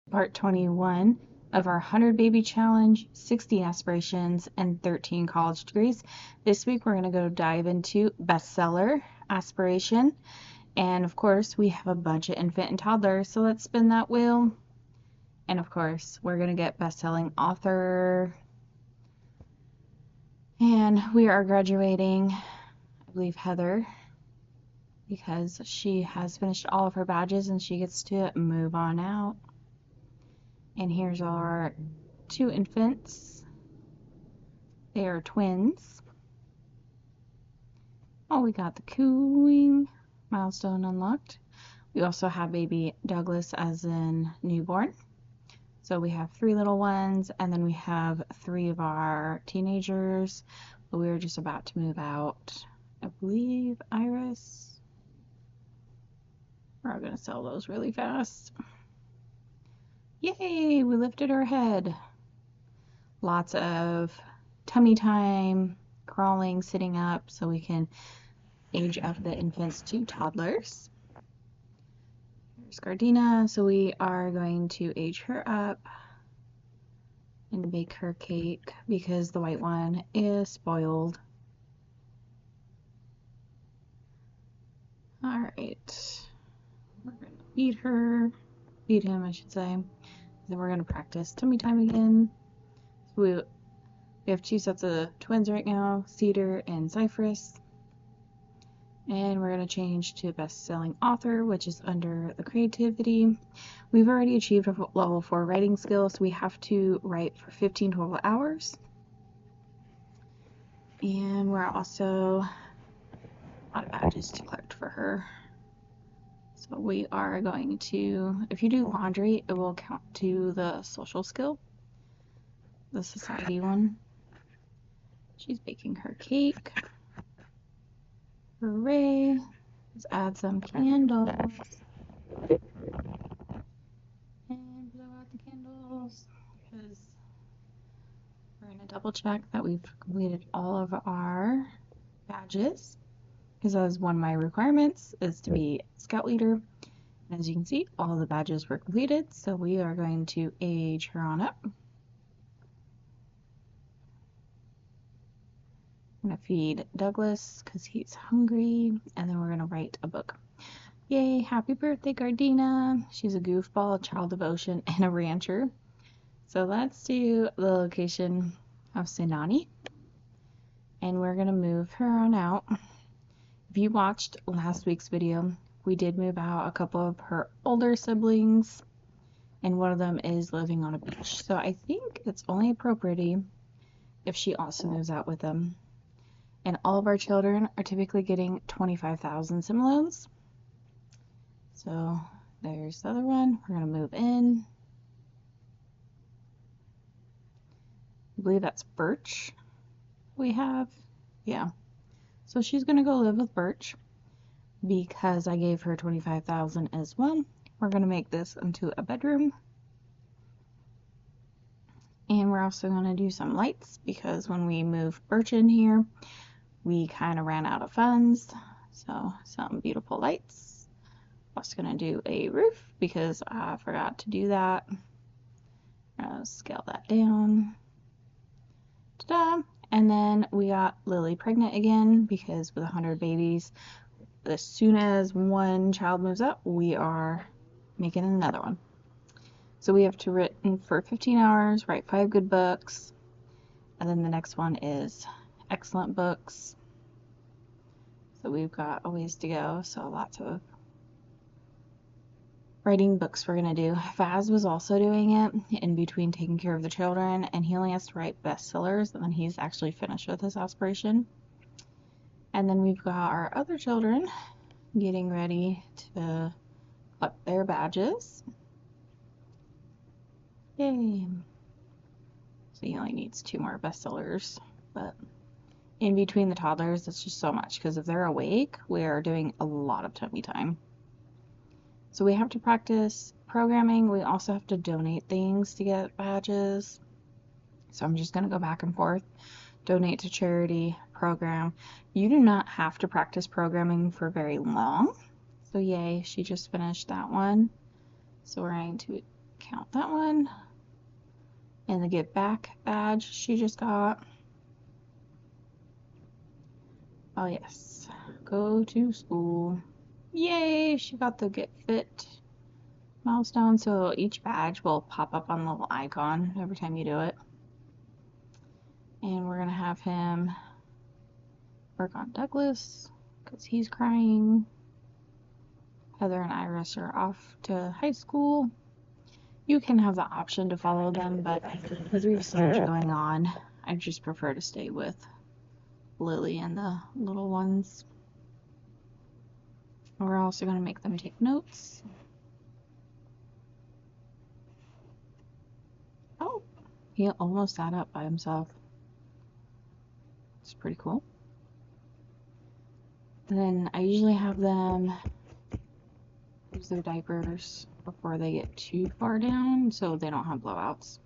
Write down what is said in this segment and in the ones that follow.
Part 21 of our 100 Baby Challenge, 60 aspirations, and 13 college degrees. This week we're going to go dive into bestseller aspiration. And of course, we have a bunch of infant and toddler, so let's spin that wheel. And of course, we're going to get best-selling author. And we are graduating, I believe, Heather, because she has finished all of her badges and she gets to move on out. And here's our two infants. They are twins. Oh, we got the cooing milestone unlocked. We also have baby Douglas as in newborn. So we have 3 little ones, and then we have 3 of our teenagers. But we're just about to move out. I believe Iris. We're going to sell those really fast. Yay, we lifted her head. Lots of tummy time, crawling, sitting up, so we can age up the infants to toddlers. Here's Gardena, so we are going to age her up and bake her cake because the white one is spoiled. Alright, we're going to feed him, I should say. Then we're going to practice tummy time again. So we have 2 sets of twins right now, Cedar and Cypress. And we're going to change to best-selling author, which is under the creativity. We've already achieved a level 4 writing skill, so we have to write for 15 total hours. And we're also a lot of badges to collect for her. So we are going to, if you do laundry, it will count to the social skill, the society one. She's baking her cake. Hooray! Let's add some candles. And blow out the candles because we're going to double check that we've completed all of our badges. Because that was one of my requirements, is to be scout leader. And as you can see, all of the badges were completed, so we are going to age her on up. I'm going to feed Douglas because he's hungry, and then we're going to write a book. Yay, happy birthday, Gardena. She's a goofball, a child devotion, and a rancher. So let's do the location of Senani, and we're going to move her on out. If you watched last week's video, we did move out a couple of her older siblings, and one of them is living on a beach. So I think it's only appropriate if she also moves out with them. And all of our children are typically getting 25,000 sim loans. So there's the other one. We're going to move in. I believe that's Birch we have. Yeah. So she's going to go live with Birch because I gave her 25,000 as well. We're going to make this into a bedroom. And we're also going to do some lights because when we moved Birch in here, we kind of ran out of funds. So some beautiful lights. Also going to do a roof because I forgot to do that. I'll scale that down. Ta-da! And then we got Lily pregnant again because with 100 babies, as soon as one child moves up, we are making another one. So we have to written for 15 hours, write 5 good books, and then the next one is excellent books. So we've got a ways to go, so lots of writing books we're going to do. Faz was also doing it in between taking care of the children, and he only has to write bestsellers, and then he's actually finished with his aspiration. And then we've got our other children getting ready to collect their badges. Yay! So he only needs 2 more bestsellers, but in between the toddlers, it's just so much because if they're awake, we are doing a lot of tummy time. So we have to practice programming. We also have to donate things to get badges. So I'm just going to go back and forth. Donate to charity, program. You do not have to practice programming for very long. So yay, she just finished that one. So we're going to count that one. And the Give Back badge she just got. Oh yes, go to school. Yay, she got the Get Fit milestone, so each badge will pop up on the little icon every time you do it. And we're gonna have him work on Douglas because he's crying. Heather and Iris are off to high school. You can have the option to follow them, but because we have so much going on, I just prefer to stay with Lily and the little ones. We're also going to make them take notes. Oh, he almost sat up by himself. It's pretty cool. And then I usually have them use their diapers before they get too far down so they don't have blowouts.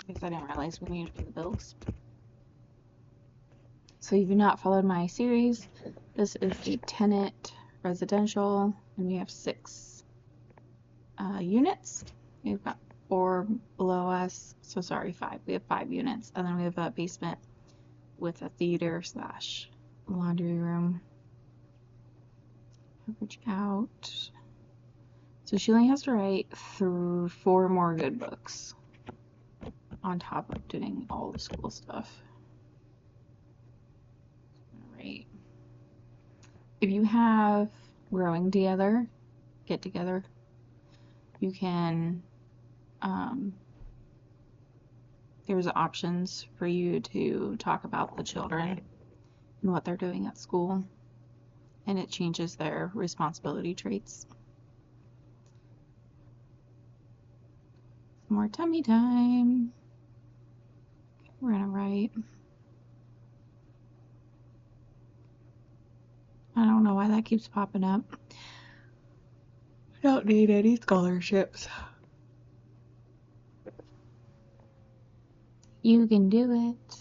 I guess I didn't realize we needed to pay the bills. So if you've not followed my series, this is the tenant residential, and we have 6 units. We've got 4 below us, so sorry, 5. We have 5 units, and then we have a basement with a theater / laundry room. Average out. So she only has to write through 4 more good books on top of doing all the school stuff. Right. If you have growing together, get together, you can, there's options for you to talk about the children and what they're doing at school, and it changes their responsibility traits. Some more tummy time. We're gonna write. I don't know why that keeps popping up. I don't need any scholarships. You can do it.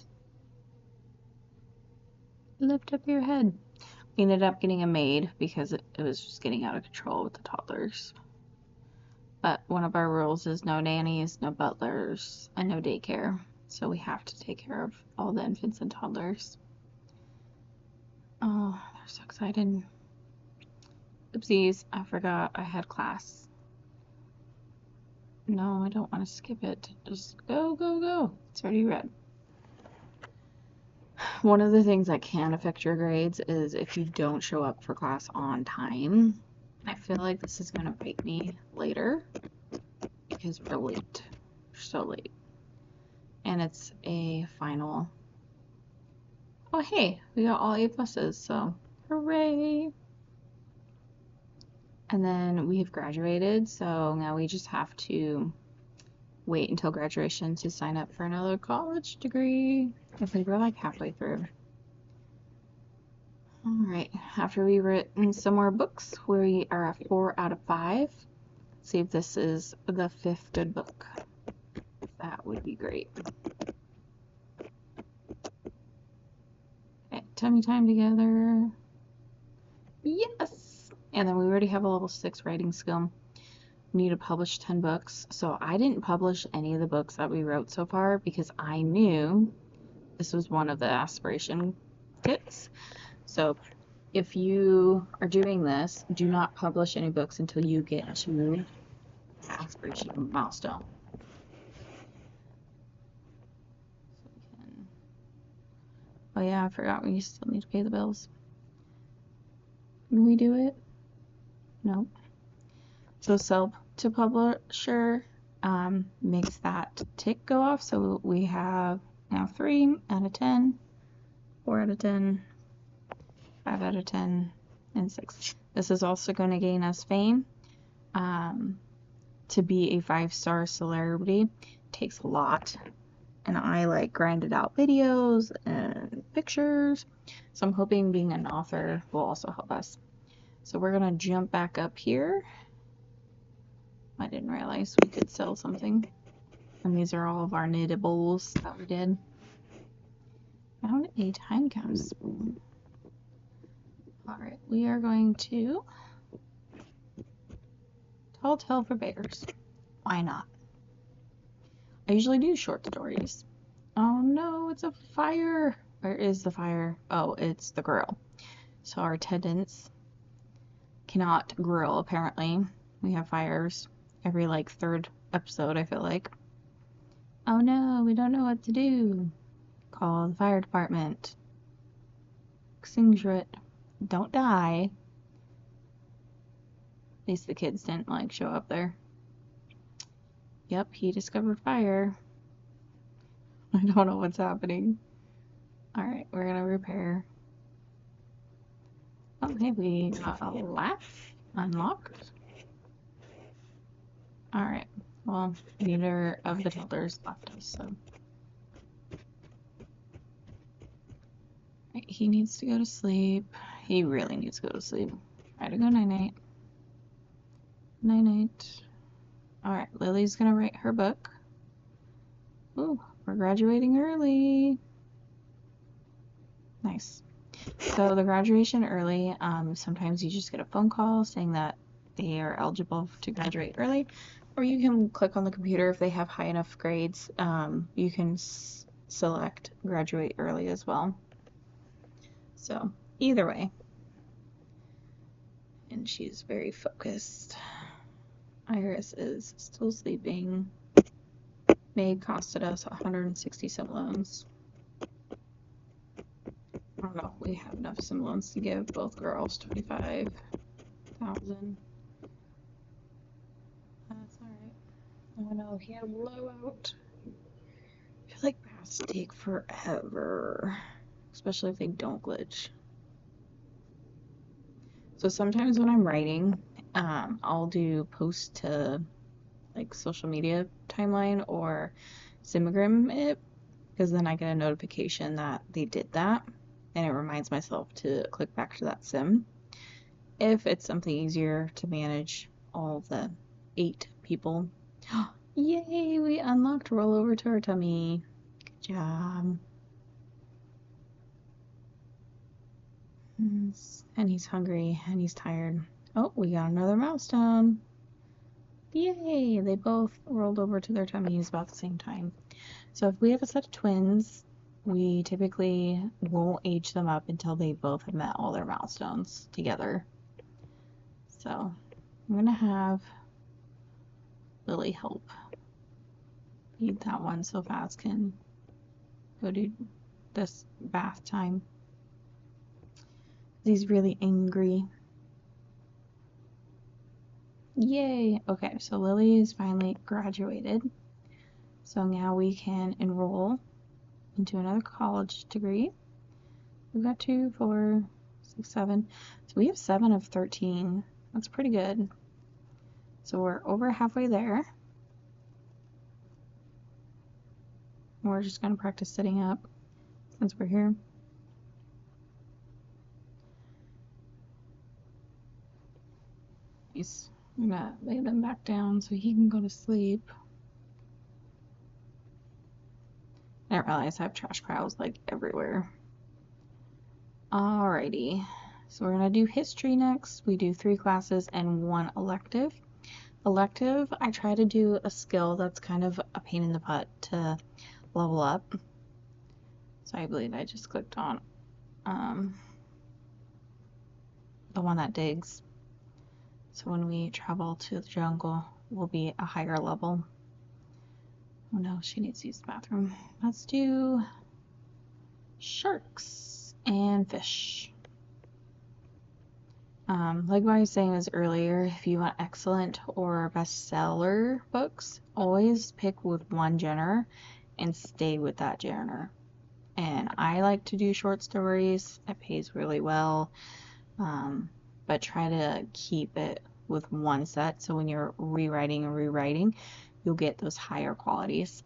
Lift up your head. We ended up getting a maid because it was just getting out of control with the toddlers. But one of our rules is no nannies, no butlers, and no daycare. So we have to take care of all the infants and toddlers. Oh, they're so excited. Oopsies, I forgot I had class. No, I don't want to skip it. Just go, go, go. It's already read. One of the things that can affect your grades is if you don't show up for class on time. I feel like this is going to bite me later because we're late. We're so late. And it's a final. Oh, hey, we got all A+, so hooray. And then we have graduated, so now we just have to wait until graduation to sign up for another college degree. I think we're like halfway through. Alright, after we've written some more books, we are at 4 out of 5. Let's see if this is the 5th good book. That would be great. Okay, tummy time together. Yes! And then we already have a level 6 writing skill. We need to publish 10 books. So I didn't publish any of the books that we wrote so far because I knew this was one of the aspiration kits. So if you are doing this, do not publish any books until you get to aspiration milestone. Oh yeah, I forgot we still need to pay the bills. Can we do it? No. So sell to publisher makes that tick go off. So we have now 3 out of 10, 4 out of 10, 5 out of 10, and 6. This is also going to gain us fame. To be a 5-star celebrity takes a lot. And I like grinded out videos and pictures. So I'm hoping being an author will also help us. So we're going to jump back up here. I didn't realize we could sell something. And these are all of our knittables that we did. Found a time capsule. Alright, we are going to Tall Tale for Bears. Why not? I usually do short stories. Oh no, it's a fire. Where is the fire? Oh, it's the grill. So our attendants cannot grill, apparently. We have fires every like third episode, I feel like. Oh no, we don't know what to do. Call the fire department. Extinguish it. Don't die. At least the kids didn't like show up there. Yep, he discovered fire. I don't know what's happening. Alright, we're gonna repair. Okay, we got a latch unlocked. Alright, well, neither of the toddlers left us, so. Right, he needs to go to sleep. He really needs to go to sleep. Try to go night-night. Night-night. Alright, Lily's gonna write her book. Ooh, we're graduating early. Nice. So the graduation early, sometimes you just get a phone call saying that they are eligible to graduate early, or you can click on the computer if they have high enough grades. You can select graduate early as well. So either way. And she's very focused. Iris is still sleeping. May costed us 160 sim loans. I don't know if we have enough sim loans to give both girls 25,000. That's alright. Oh no, he had a blowout. I feel like baths take forever, especially if they don't glitch. So sometimes when I'm writing, I'll do post to like social media timeline or Simgrim it, because then I get a notification that they did that, and it reminds myself to click back to that sim. If it's something easier to manage all the 8 people. Yay, we unlocked roll over to our tummy. Good job. And he's hungry and he's tired. Oh, we got another milestone. Yay, they both rolled over to their tummies about the same time. So if we have a set of twins, we typically won't age them up until they both have met all their milestones together. So I'm gonna have Lily help feed that one so Faz can go do this bath time. He's really angry. Yay! Okay, so Lily is finally graduated. So now we can enroll into another college degree. We've got 2, 4, 6, 7. So we have 7 of 13. That's pretty good. So we're over halfway there. We're just going to practice sitting up since we're here. Nice. I'm going to lay them back down so he can go to sleep. I didn't realize I have trash piles like everywhere. Alrighty. So we're going to do history next. We do 3 classes and 1 elective. Elective, I try to do a skill that's kind of a pain in the butt to level up. So I believe I just clicked on the one that digs. So when we travel to the jungle, we'll be a higher level. Oh no, she needs to use the bathroom. Let's do sharks and fish. Like what I was saying earlier, if you want excellent or bestseller books, always pick with one genre and stay with that genre. And I like to do short stories. It pays really well. But try to keep it with one set, so when you're rewriting and rewriting, you'll get those higher qualities.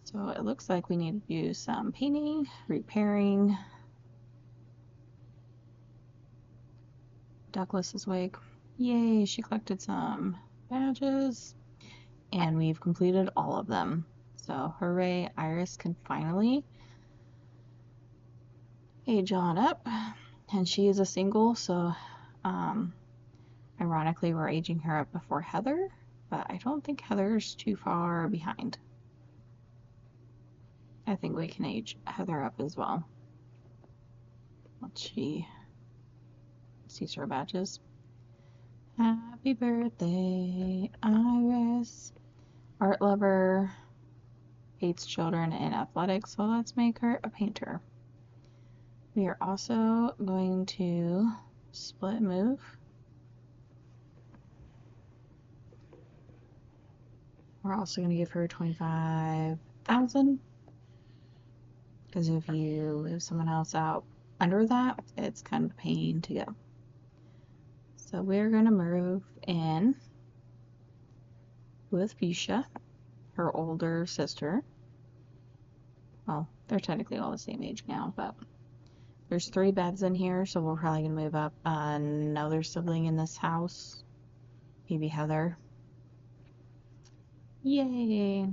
So it looks like we need to do some painting, repairing. Douglas is awake. Yay, she collected some badges, and we've completed all of them. So hooray, Iris can finally age on up. And she is a single, so Ironically, we're aging her up before Heather, but I don't think Heather's too far behind. I think we can age Heather up as well. Once she sees her badges. Happy birthday, Iris. Art lover, hates children and athletics, so let's make her a painter. We are also going to split move. We're also going to give her 25,000 because if you move someone else out under that, it's kind of a pain to go. So we're going to move in with Fuchsia, her older sister. Well, they're technically all the same age now, but there's 3 beds in here, so we're probably going to move up another sibling in this house. Maybe Heather. Yay!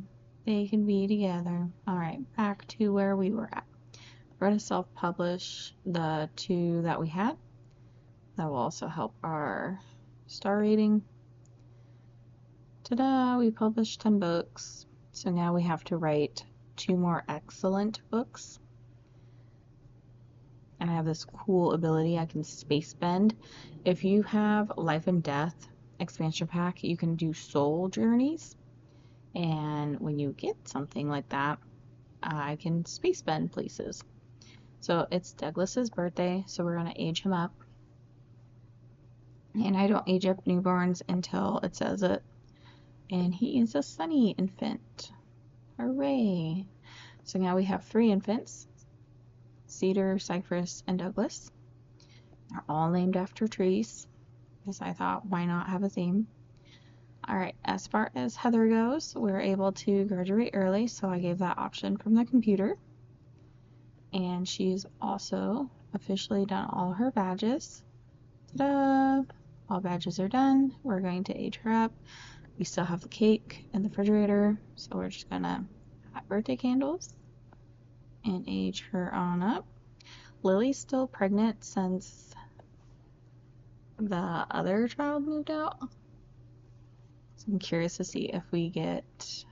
They can be together. Alright, back to where we were at. We're going to self-publish the 2 that we had. That will also help our star rating. Ta-da! We published 10 books. So now we have to write 2 more excellent books. And I have this cool ability, I can space bend. If you have Life and Death expansion pack, you can do soul journeys. And when you get something like that, I can space bend places. So it's Douglas's birthday, so we're going to age him up. And I don't age up newborns until it says it. And he is a sunny infant. Hooray! So now we have 3 infants. Cedar, Cypress, and Douglas. They're all named after trees, because I thought, why not have a theme? Alright, as far as Heather goes, we're able to graduate early, so I gave that option from the computer. And she's also officially done all her badges. Ta-da! All badges are done. We're going to age her up. We still have the cake in the refrigerator, so we're just gonna have birthday candles and age her on up. Lily's still pregnant since the other child moved out. So I'm curious to see if we get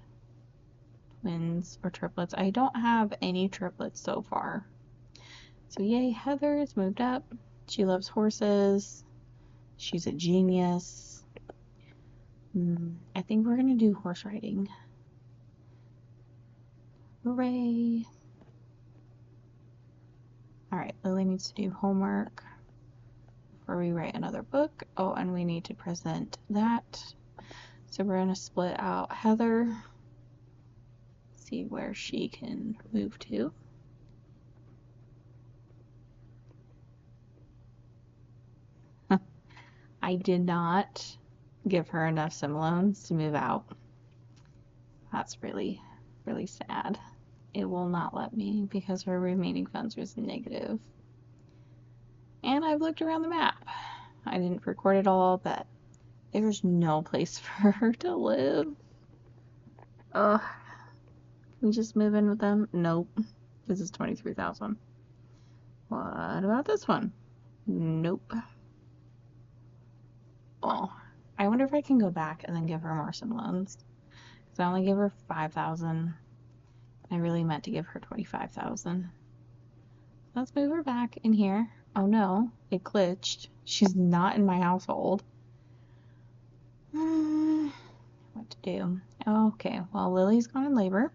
twins or triplets. I don't have any triplets so far. So yay, Heather has moved up. She loves horses. She's a genius. I think we're gonna do horse riding. Hooray! Alright, Lily needs to do homework before we write another book. Oh, and we need to present that. So we're going to split out Heather. See where she can move to. I did not give her enough sim loans to move out. That's really, really sad. It will not let me because her remaining funds was negative. And I've looked around the map. I didn't record it all, but there's no place for her to live. Ugh. Can we just move in with them? Nope. This is 23,000. What about this one? Nope. Oh, I wonder if I can go back and then give her more sim loans. Because I only gave her 5,000. I really meant to give her 25,000. Let's move her back in here. Oh no, it glitched. She's not in my household. What to do? Okay, well, Lily's gone in labor.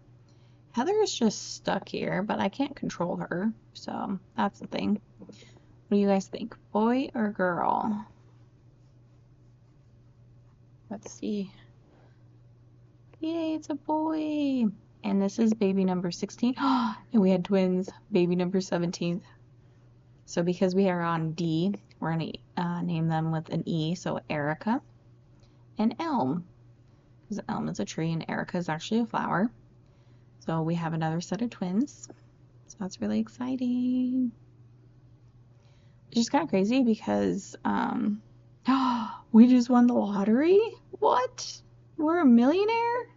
Heather is just stuck here, but I can't control her, so that's the thing. What do you guys think? Boy or girl? Let's see. Yay, it's a boy! And this is baby number 16. And we had twins, baby number 17. So because we are on D, we're going to name them with an E. So Erica and Elm. Because Elm is a tree and Erica is actually a flower. So we have another set of twins. So that's really exciting. Which is kind of crazy because we just won the lottery? What? We're a millionaire?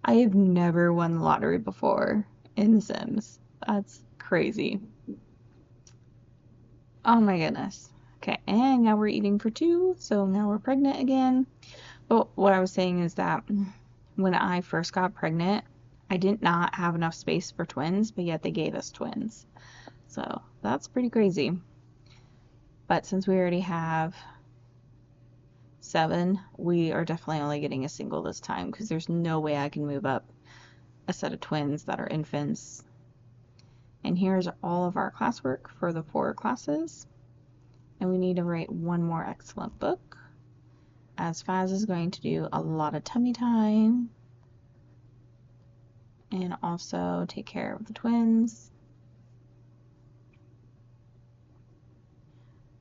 I have never won the lottery before in The Sims. That's crazy. Oh my goodness. Okay, and now we're eating for 2, so now we're pregnant again. But what I was saying is that when I first got pregnant, I did not have enough space for twins, but yet they gave us twins. So that's pretty crazy. But since we already have 7, we are definitely only getting a single this time because there's no way I can move up a set of twins that are infants. And here's all of our classwork for the 4 classes. And we need to write one more excellent book, as Faz is going to do a lot of tummy time and also take care of the twins.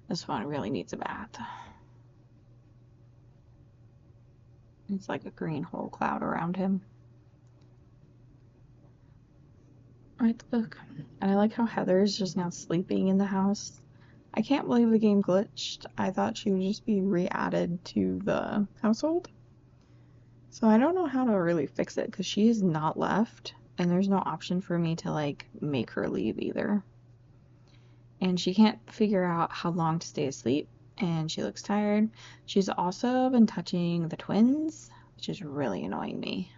This one really needs a bath. It's like a green whole cloud around him. Write the book. And I like how Heather is just now sleeping in the house. I can't believe the game glitched. I thought she would just be re-added to the household. So I don't know how to really fix it because she is not left and there's no option for me to like make her leave either. And she can't figure out how long to stay asleep and she looks tired. She's also been touching the twins, which is really annoying me.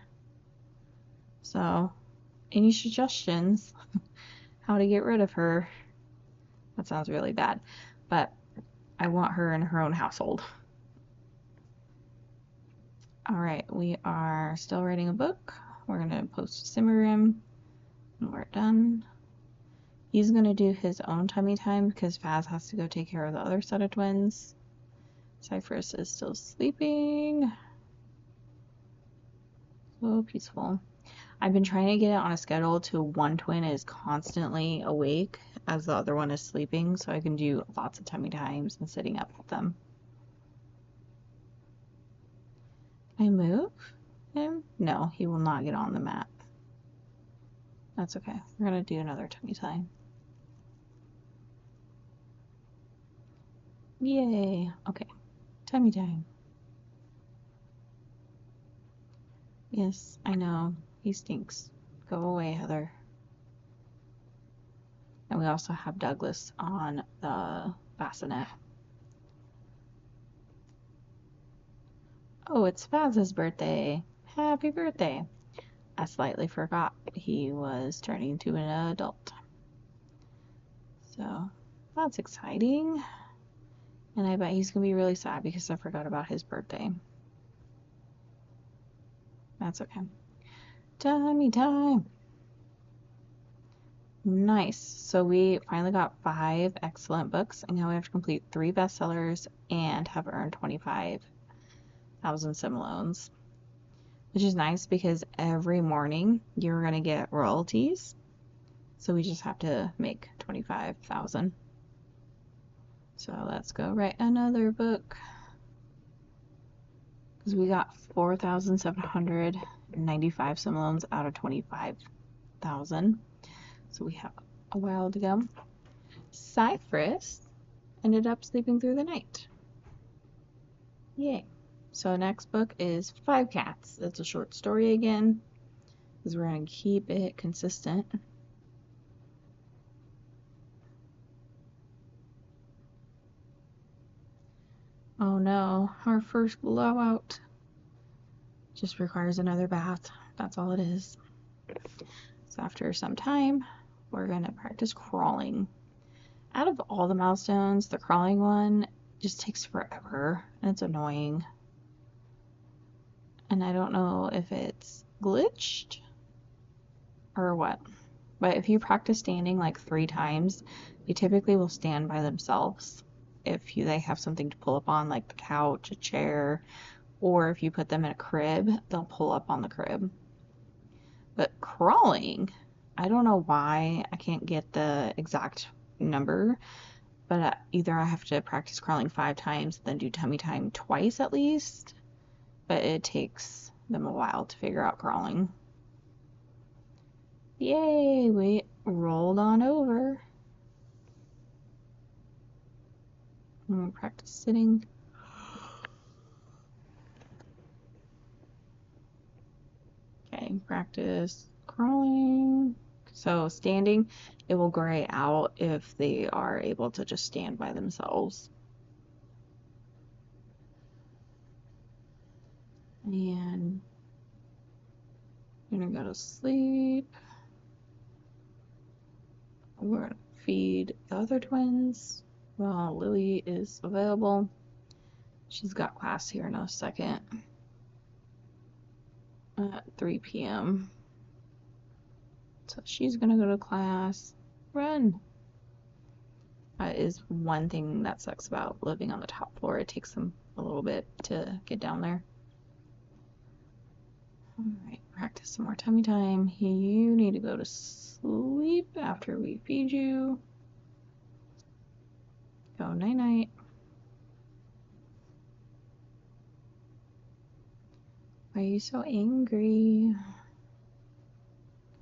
So any suggestions how to get rid of her? That sounds really bad, but I want her in her own household. All right, we are still writing a book. We're gonna post a simmer rim when we're done. He's gonna do his own tummy time because Faz has to go take care of the other set of twins. Cypress is still sleeping. So peaceful. I've been trying to get it on a schedule to one twin is constantly awake as the other one is sleeping, so I can do lots of tummy times and sitting up with them. Can I move him? No, he will not get on the mat. That's okay. We're gonna do another tummy time. Yay. Okay. Tummy time. Yes, I know. He stinks. Go away, Heather. And we also have Douglas on the bassinet. Oh, it's Faz's birthday. Happy birthday. I slightly forgot he was turning into an adult. So that's exciting. And I bet he's going to be really sad because I forgot about his birthday. That's okay. Tummy time. Nice. So we finally got 5 excellent books, and now we have to complete 3 bestsellers and have earned 25,000 simoleons, which is nice because every morning you're going to get royalties. So we just have to make 25,000. So let's go write another book. Because we got 4,795 simoleons out of 25,000. So we have a while to go. Cypress ended up sleeping through the night. Yay. So next book is 5 Cats. It's a short story again, because we're going to keep it consistent. Oh no, our first blowout. Just requires another bath. That's all it is. So after some time, we're going to practice crawling. Out of all the milestones, the crawling one just takes forever and it's annoying. And I don't know if it's glitched or what. But if you practice standing like 3 times, they typically will stand by themselves. If they have something to pull up on, like the couch, a chair, or if you put them in a crib, they'll pull up on the crib. But crawling, I don't know why. I can't get the exact number, but either I have to practice crawling 5 times, then do tummy time twice at least, but it takes them a while to figure out crawling. Yay, we rolled on over. Practice sitting. Okay, practice crawling. So standing, it will gray out if they are able to just stand by themselves. And you're gonna go to sleep. We're gonna feed the other twins while Lily is available. She's got class here in a second at 3 p.m. So she's gonna go to class. Run! That is one thing that sucks about living on the top floor. It takes them a little bit to get down there. Alright, practice some more tummy time. You need to go to sleep after we feed you. Go night-night. Why are you so angry?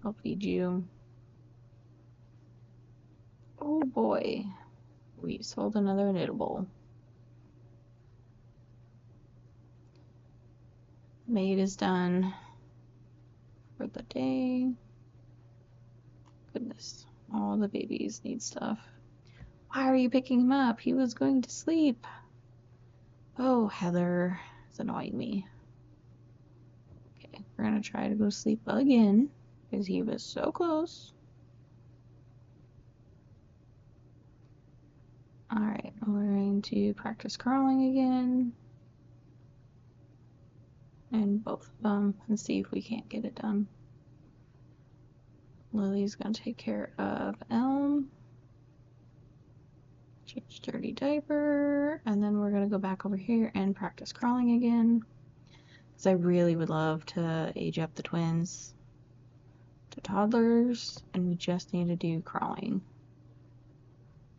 I'll feed you. Oh boy, we sold another knittable. Maid is done for the day. Goodness, all the babies need stuff. Why are you picking him up? He was going to sleep. Oh, Heather is annoying me. Okay, we're gonna try to go to sleep again because he was so close. Alright, we're going to practice crawling again. And both of them and see if we can't get it done. Lily's gonna take care of Elm. Change dirty diaper. And then we're gonna go back over here and practice crawling again. Because I really would love to age up the twins to toddlers. And we just need to do crawling.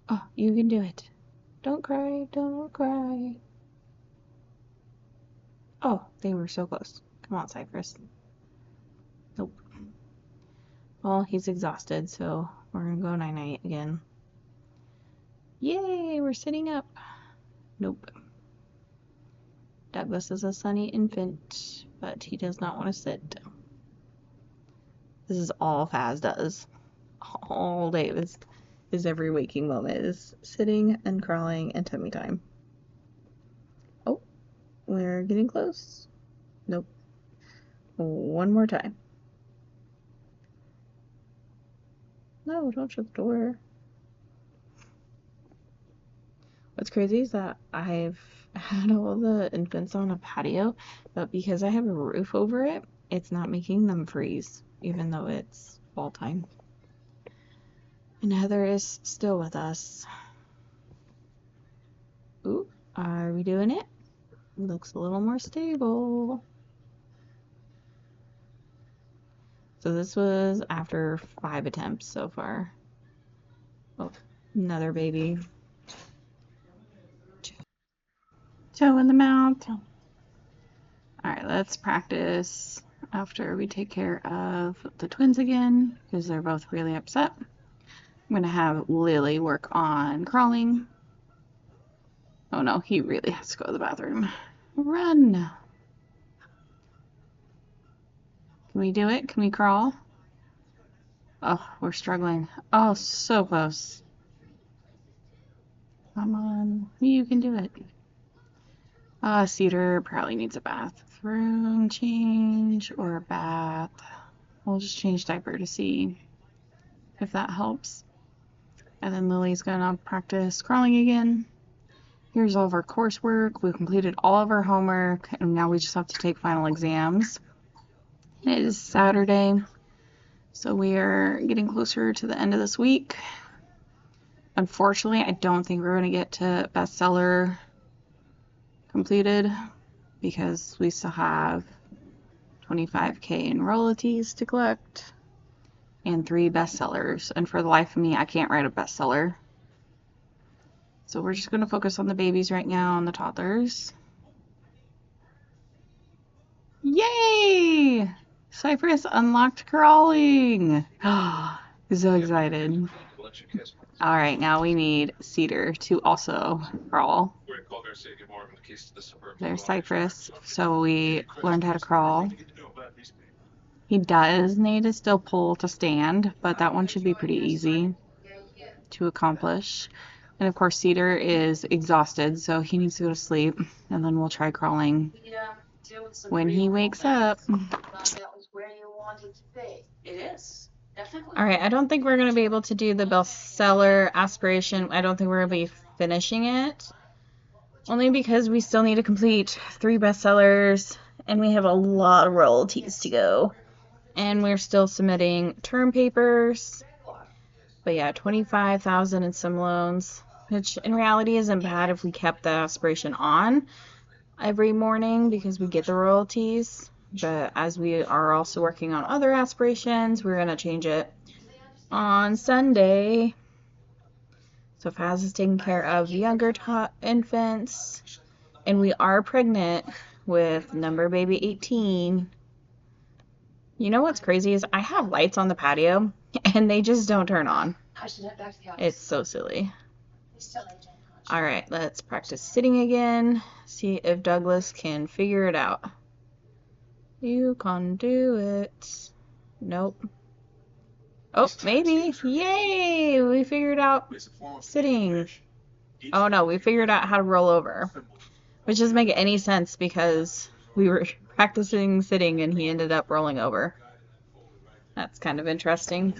Oh, you can do it. Don't cry, don't cry. Oh, they were so close. Come on, Cypress. Nope. Well, he's exhausted, so we're gonna go night-night again. Yay, we're sitting up. Nope. Douglas is a sunny infant, but he does not want to sit. This is all Faz does. All day. This is every waking moment is sitting and crawling and tummy time. Oh, we're getting close. Nope. One more time. No, don't shut the door. What's crazy is that I've had all the infants on a patio, but because I have a roof over it, it's not making them freeze, even though it's fall time. And Heather is still with us. Ooh, are we doing it? Looks a little more stable. So this was after 5 attempts so far. Oh, another baby. Toe in the mouth. Alright, let's practice after we take care of the twins again, because they're both really upset. I'm gonna have Lily work on crawling. Oh no, he really has to go to the bathroom. Run! Can we do it? Can we crawl? Oh, we're struggling. Oh, so close. Come on, you can do it. Cedar probably needs a bathroom change or a bath. We'll just change diaper to see if that helps. And then Lily's gonna practice crawling again. Here's all of our coursework. We've completed all of our homework, and now we just have to take final exams. It is Saturday, so we are getting closer to the end of this week. Unfortunately, I don't think we're gonna get to bestseller completed because we still have $25K in royalties to collect and 3 bestsellers, and for the life of me I can't write a bestseller, so we're just going to focus on the babies right now and the toddlers. Yay! Cypress unlocked crawling. So excited. Alright, now we need Cedar to also crawl. There's Cypress. So we learned how to crawl. He does need to still pull to stand, but that one should be pretty easy to accomplish. And of course Cedar is exhausted, so he needs to go to sleep, and then we'll try crawling when he wakes up. All right, I don't think we're going to be able to do the bestseller aspiration. I don't think we're going to be finishing it. Only because we still need to complete 3 bestsellers, and we have a lot of royalties to go. And we're still submitting term papers. But yeah, 25,000 in some loans, which in reality isn't bad if we kept the aspiration on every morning because we get the royalties. But as we are also working on other aspirations, we're going to change it on Sunday. So Faz is taking care of younger infants, and we are pregnant with number baby 18. You know what's crazy is I have lights on the patio and they just don't turn on. It's so silly. All right, let's practice sitting again. See if Douglas can figure it out. You can do it. Nope. Oh, maybe. Yay! We figured out sitting. Oh no, we figured out how to roll over. Which doesn't make any sense because we were practicing sitting and he ended up rolling over. That's kind of interesting.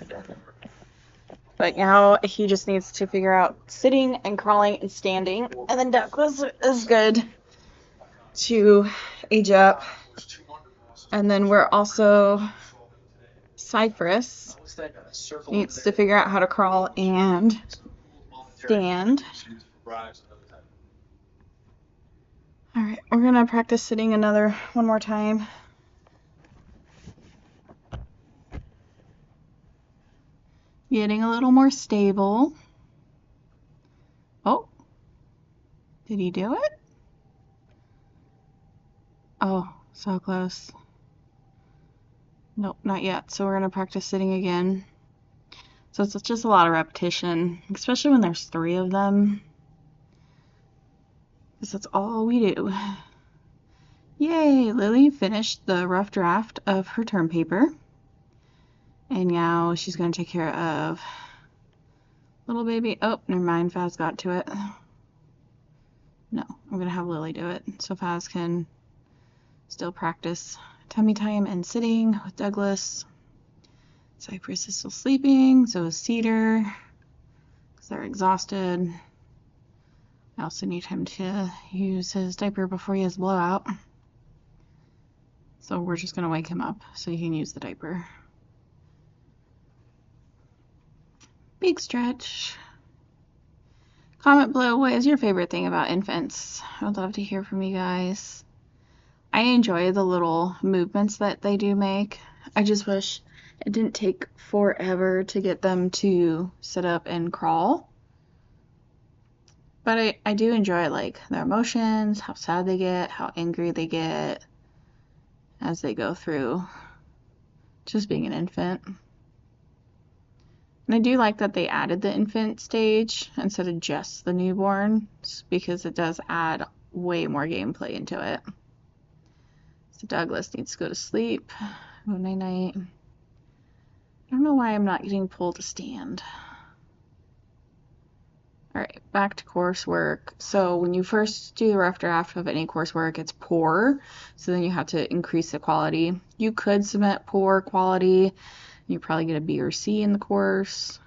But now he just needs to figure out sitting and crawling and standing. And then Douglas is good to age up. And then we're also Cypress needs to figure out how to crawl and stand. All right, we're gonna practice sitting one more time. Getting a little more stable. Oh, did he do it? Oh, so close. Nope, not yet. So we're gonna practice sitting again. So it's just a lot of repetition, especially when there's 3 of them. Because that's all we do. Yay! Lily finished the rough draft of her term paper. And now she's going to take care of little baby. Oh, never mind. Faz got to it. No, I'm going to have Lily do it. So Faz can still practice tummy time and sitting with Douglas. Cypress is still sleeping. So is Cedar. Because they're exhausted. I also need him to use his diaper before he has blowout. So we're just going to wake him up so he can use the diaper. Big stretch. Comment below, what is your favorite thing about infants? I would love to hear from you guys. I enjoy the little movements that they do make. I just wish it didn't take forever to get them to sit up and crawl. But I do enjoy like their emotions, how sad they get, how angry they get as they go through just being an infant. And I do like that they added the infant stage instead of just the newborn, because it does add way more gameplay into it. So Douglas needs to go to sleep. Oh, night-night. I don't know why I'm not getting pulled to stand. Alright, back to coursework. So when you first do the rough draft of any coursework, it's poor. So then you have to increase the quality. You could submit poor quality. You probably get a B or C in the course.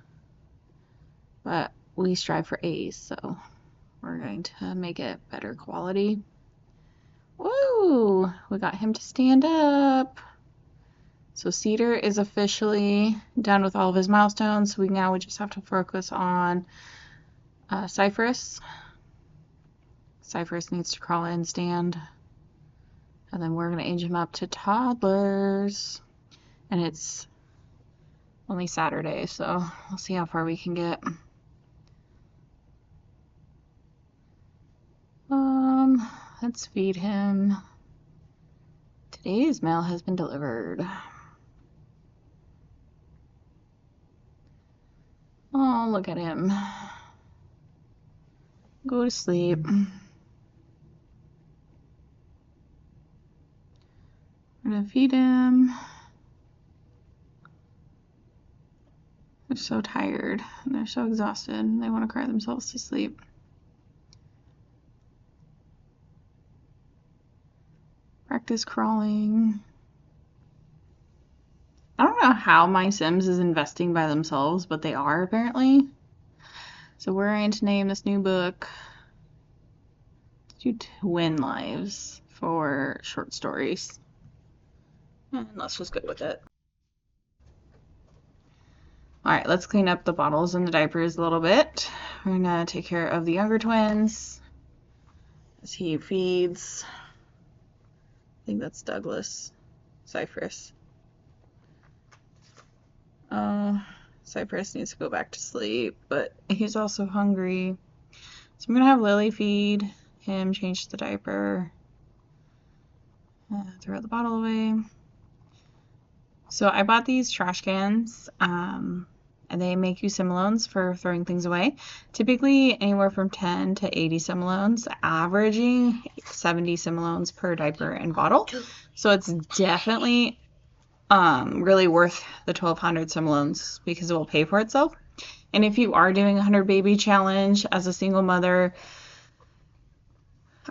But we strive for A's, so we're going to make it better quality. Woo! We got him to stand up. So Cedar is officially done with all of his milestones. So now we just have to focus on Cypress. Cypress needs to crawl in, stand. And then we're going to age him up to toddlers. And it's only Saturday, so we'll see how far we can get. Let's feed him. Today's mail has been delivered. Oh, look at him. Go to sleep. We're gonna feed him. They're so tired and they're so exhausted. They want to cry themselves to sleep. Practice practice crawling. I don't know how my Sims is investing by themselves, but they are apparently. So we're going to name this new book do Twin Lives for short stories. And let's just go with it. Alright, let's clean up the bottles and the diapers a little bit. We're gonna take care of the younger twins as he feeds. I think that's Douglas. Cypress. Cypress needs to go back to sleep, but he's also hungry. So I'm gonna have Lily feed him, change the diaper, throw the bottle away. So I bought these trash cans, and they make you similones for throwing things away. Typically anywhere from 10 to 80 similones, averaging 70 similones per diaper and bottle. So it's definitely really worth the 1,200 similones because it will pay for itself. And if you are doing a 100 baby challenge as a single mother,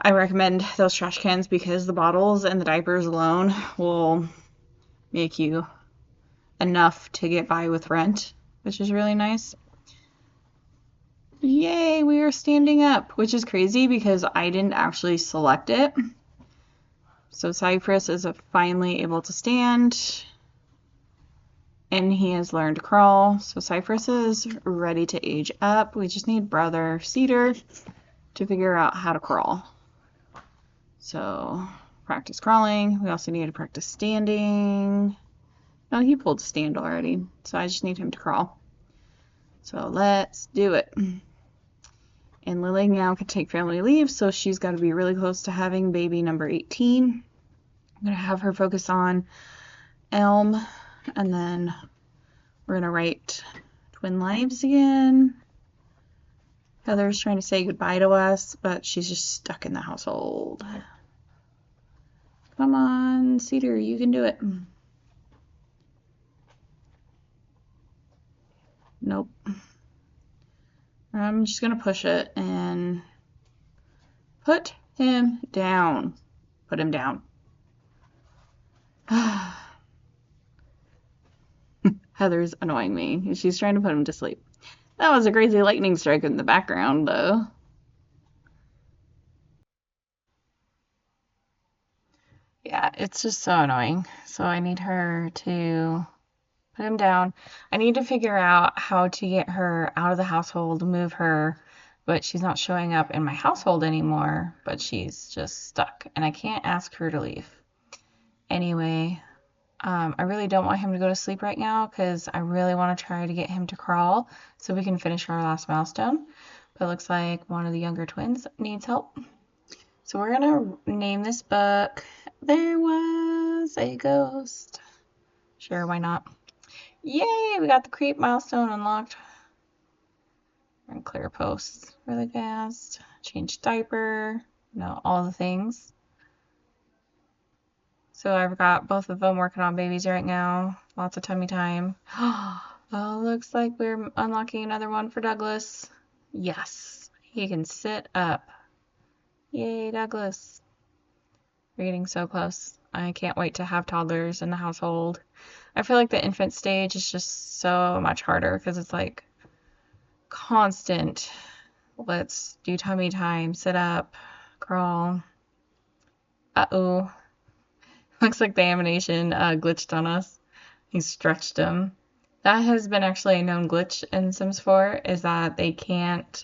I recommend those trash cans because the bottles and the diapers alone will make you enough to get by with rent, which is really nice. Yay, we are standing up, which is crazy because I didn't actually select it. So Cypress is finally able to stand, and he has learned to crawl. So Cypress is ready to age up. We just need brother Cedar to figure out how to crawl. So practice crawling. We also need to practice standing. No, he pulled stand already, so I just need him to crawl. So let's do it. And Lily now can take family leave, so she's got to be really close to having baby number 18. I'm going to have her focus on Elm, and then we're going to write Twin Lives again. Heather's trying to say goodbye to us, but she's just stuck in the household. Come on, Cedar, you can do it. Nope. I'm just going to push it and put him down. Put him down. Heather's annoying me. She's trying to put him to sleep. That was a crazy lightning strike in the background, though. Yeah, it's just so annoying. So I need her to put him down. I need to figure out how to get her out of the household, move her, but she's not showing up in my household anymore, but she's just stuck, and I can't ask her to leave. Anyway, I really don't want him to go to sleep right now because I really want to try to get him to crawl so we can finish our last milestone. But it looks like one of the younger twins needs help. So we're going to name this book There Was a Ghost. Sure, why not? Yay, we got the creep milestone unlocked. We're going to clear posts really fast. Change diaper. No, all the things. So I've got both of them working on babies right now. Lots of tummy time. Oh, looks like we're unlocking another one for Douglas. Yes, he can sit up. Yay, Douglas. We're getting so close. I can't wait to have toddlers in the household. I feel like the infant stage is just so much harder because it's like constant. Let's do tummy time, sit up, crawl. Uh-oh. Looks like the animation glitched on us. He stretched him. That has been actually a known glitch in Sims 4, is that they can't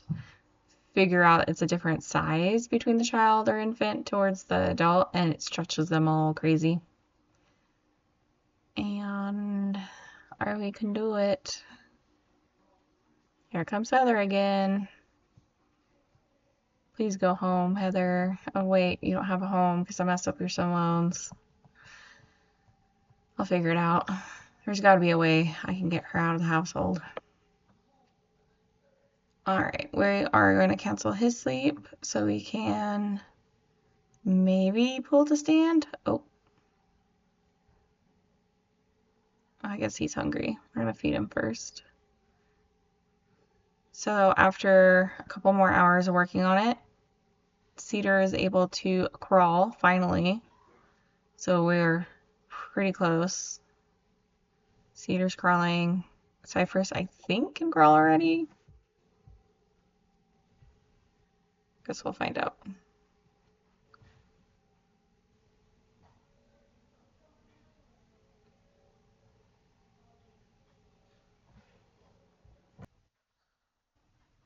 figure out it's a different size between the child or infant towards the adult, and it stretches them all crazy. And we can do it. Here comes Heather again. Please go home, Heather. Oh wait, you don't have a home because I messed up your similones. I'll figure it out. There's got to be a way I can get her out of the household. Alright, we are going to cancel his sleep so we can maybe pull the stand. Oh. I guess he's hungry. We're going to feed him first. So after a couple more hours of working on it, Cedar is able to crawl, finally. So we're pretty close. Cedar's crawling. Cypress, I think, can crawl already. Guess we'll find out.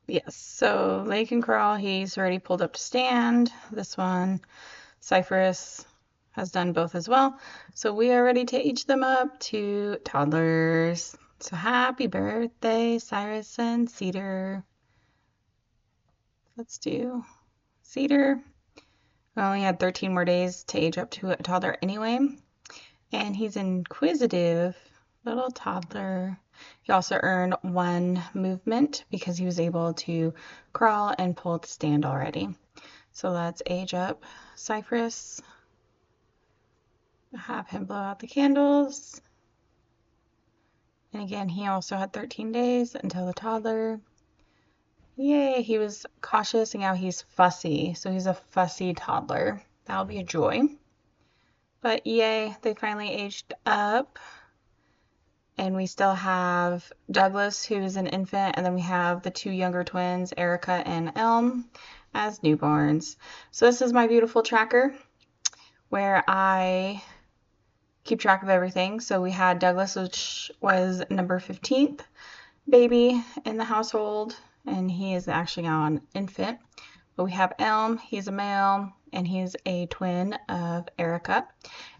Yes, so they can crawl. He's already pulled up to stand. This one, Cypress, has done both as well. So we are ready to age them up to toddlers. So happy birthday, Cyrus and Cedar. Let's do Cedar. We only had 13 more days to age up to a toddler anyway. And he's inquisitive little toddler. He also earned 1 movement because he was able to crawl and pull to stand already. So let's age up Cypress. Have him blow out the candles. And again, he also had 13 days until the toddler. Yay, he was cautious and now he's fussy. So he's a fussy toddler. That'll be a joy. But yay, they finally aged up. And we still have Douglas, who is an infant, and then we have the 2 younger twins, Erica and Elm, as newborns. So this is my beautiful tracker where I keep track of everything. So we had Douglas, which was number 15th baby in the household, and he is actually now an infant. But we have Elm, he's a male, and he's a twin of Erica.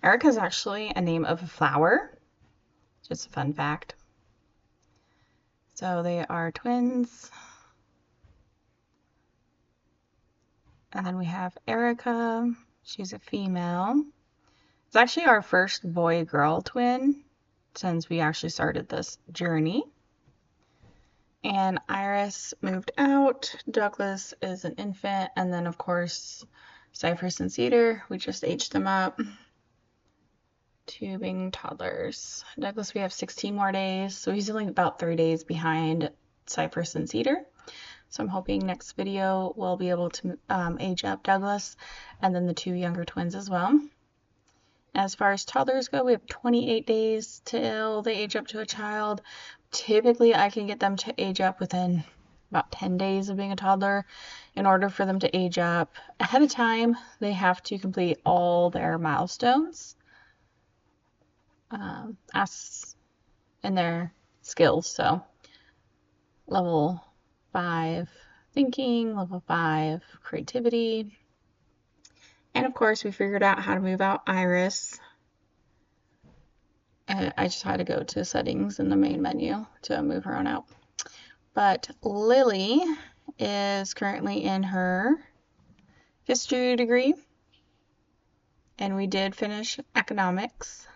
Erica is actually a name of a flower. Just a fun fact. So they are twins. And then we have Erica. She's a female. It's actually our first boy-girl twin since we actually started this journey. And Iris moved out. Douglas is an infant. And then, of course, Cypress and Cedar, we just aged them up to being toddlers. Douglas, we have 16 more days, so he's only about 3 days behind Cypress and Cedar. So I'm hoping next video we'll be able to age up Douglas and then the 2 younger twins as well. As far as toddlers go, we have 28 days till they age up to a child. Typically, I can get them to age up within about 10 days of being a toddler. In order for them to age up ahead of time, they have to complete all their milestones. As in their skills. So level 5 thinking, level 5 creativity. And of course we figured out how to move out Iris. And I just had to go to settings in the main menu to move her on out. But Lily is currently in her history degree. And we did finish economics.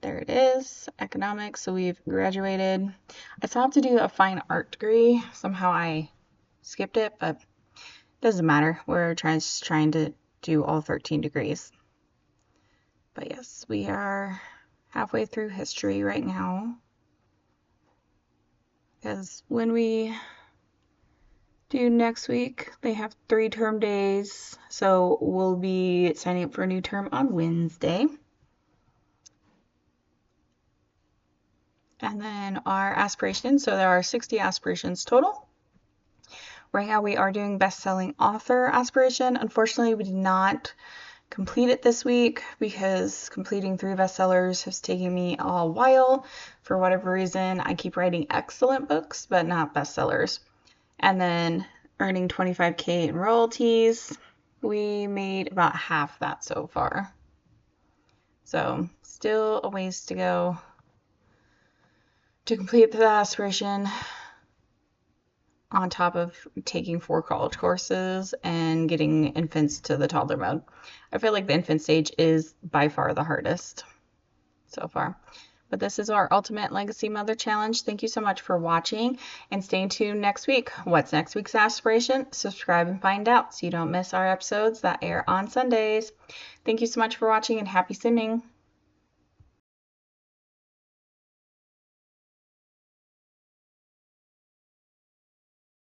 There it is, economics, so we've graduated. I still have to do a fine art degree. Somehow I skipped it, but it doesn't matter. We're trying to do all 13 degrees. But yes, we are halfway through history right now. Because when we do next week, they have 3 term days. So we'll be signing up for a new term on Wednesday. And then our aspirations, so there are 60 aspirations total. Right now we are doing best-selling author aspiration. Unfortunately, we did not complete it this week because completing 3 bestsellers has taken me a while. For whatever reason, I keep writing excellent books, but not bestsellers. And then earning 25K in royalties, we made about half that so far. So still a ways to go to complete the aspiration, on top of taking 4 college courses and getting infants to the toddler mode. I feel like the infant stage is by far the hardest so far. But this is our Ultimate Legacy Mother Challenge. Thank you so much for watching, and stay tuned next week. What's next week's aspiration? Subscribe and find out so you don't miss our episodes that air on Sundays. Thank you so much for watching, and happy simming.